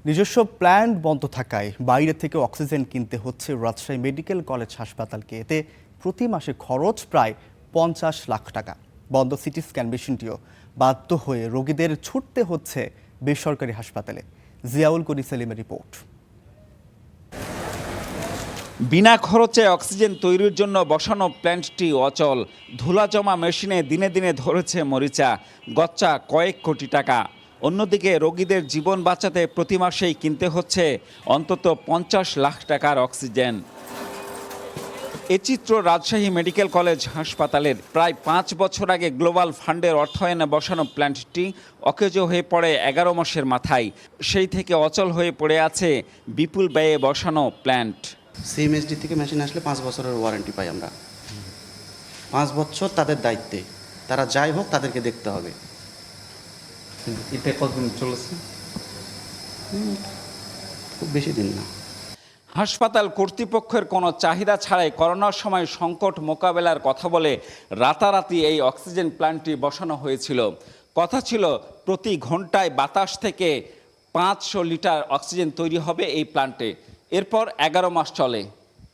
নিজস্ব প্ল্যান্ট বন্ধ থাকায় বাইরে থেকে অক্সিজেন কিনতে হচ্ছে রাজশাহী মেডিকেল কলেজ হাসপাতালকে। এতে প্রতি মাসে খরচ প্রায় 50 লাখ টাকা। বন্ধ সিটি স্ক্যান মেশিনটিও বাধ্য হয়ে রোগীদের ছুটতে হচ্ছে বেসরকারি হাসপাতালে। জিয়াউল করিম সেলিমের রিপোর্ট। বিনা খরচে অক্সিজেন তৈরির জন্য বসানো প্ল্যান্টটি অচল। ধুলা জমা মেশিনে দিনে দিনে ধরেছে মরিচা, গচ্চা কয়েক কোটি টাকা। অন্যদিকে রোগীদের জীবন বাঁচাতে প্রতি মাসেই কিনতে হচ্ছে অন্তত 50 লাখ টাকার অক্সিজেন। এ চিত্র রাজশাহী মেডিকেল কলেজ হাসপাতালের। প্রায় 5 বছর আগে গ্লোবাল ফান্ডের অর্থায়নে বসানো প্ল্যান্টটি অকেজো হয়ে পড়ে 11 মাসের মাথায়। সেই থেকে অচল হয়ে পড়ে আছে বিপুল ব্যয়ে বসানো প্ল্যান্ট। সিএমএসডি থেকে মেশিন আসলে 5 বছরের ওয়ারেন্টি পাই আমরা। 5 বছর তাদের দায়িত্বে, তারা যাই হোক তাদেরকে দেখতে হবে। এটা কতদিন চলেছে? খুব বেশি দিন না। হাসপাতাল কর্তৃপক্ষের কোনো চাহিদা ছাড়াই করোনার সময় সংকট মোকাবেলার কথা বলে রাতারাতি এই অক্সিজেন প্ল্যান্টটি বসানো হয়েছিল। কথা ছিল প্রতি ঘন্টায় বাতাস থেকে 500 লিটার অক্সিজেন তৈরি হবে এই প্ল্যান্টে। এরপর 11 মাস চলে,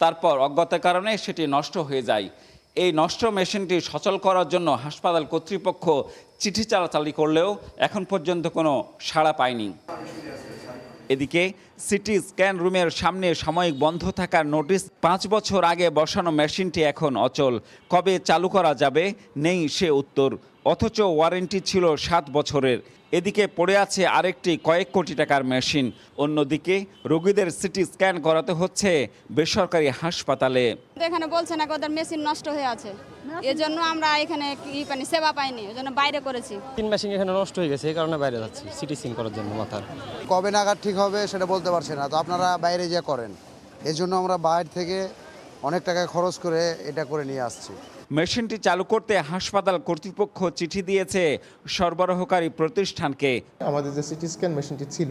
তারপর অজ্ঞতার কারণে সেটি নষ্ট হয়ে যায়। এই নষ্ট মেশিনটি সচল করার জন্য হাসপাতাল কর্তৃপক্ষ চিঠি চালাচালি করলেও এখন পর্যন্ত কোনো সাড়া পায়নি। এদিকে সিটি স্ক্যান রুমের সামনে সাময়িক বন্ধ থাকার নোটিশ 5 বছর আগে বসানো মেশিনটি এখন অচল। কবে চালু করা যাবে নেই সে উত্তর, অথচ ওয়ারেন্টি ছিল 7 বছরের। এদিকে পড়ে আছে আরেকটি কয়েক কোটি টাকার মেশিন। অন্যদিকে রোগীদের সিটি স্ক্যান করাতে হচ্ছে বেসরকারি হাসপাতালে। এখানে বলছে না ওদের মেশিন নষ্ট হয়ে আছে, এজন্য আমরা এখানে সেবা পাইনি, ওজন্য বাইরে করেছি। 3 মেশিন এখানে নষ্ট হয়ে গেছে, এই কারণে বাইরে যাচ্ছি সিটি স্ক্যান করার জন্য। মাথার কবে নাগাদ ঠিক হবে সেটা বলতে পারছি না, তো আপনারা বাইরে যা করেন, এই জন্য আমরা বাইরে থেকে অনেক টাকা খরচ করে এটা করে নিয়ে আসছি। মেশিনটি চালু করতে হাসপাতাল কর্তৃপক্ষ চিঠি দিয়েছে সরবরাহকারী প্রতিষ্ঠানকে। আমাদের যে সিটি স্ক্যান মেশিনটি ছিল,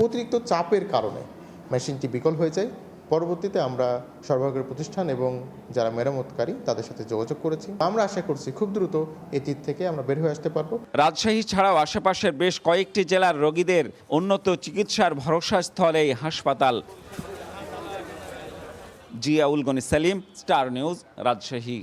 অতিরিক্ত চাপের কারণে মেশিনটি বিকল হয়ে যায়। পরবর্তীতে আমরা সরবরাহকারী প্রতিষ্ঠান এবং যারা মেরামতকারী তাদের সাথে যোগাযোগ করেছি। আমরা আশা করছি খুব দ্রুত এটির থেকে আমরা বের হয়ে আসতে পারবো। রাজশাহী ছাড়াও আশেপাশের বেশ কয়েকটি জেলার রোগীদের উন্নত চিকিৎসার ভরসাস্থল এই হাসপাতাল। Ziaul Gani Selim, Star News, Rajshahi.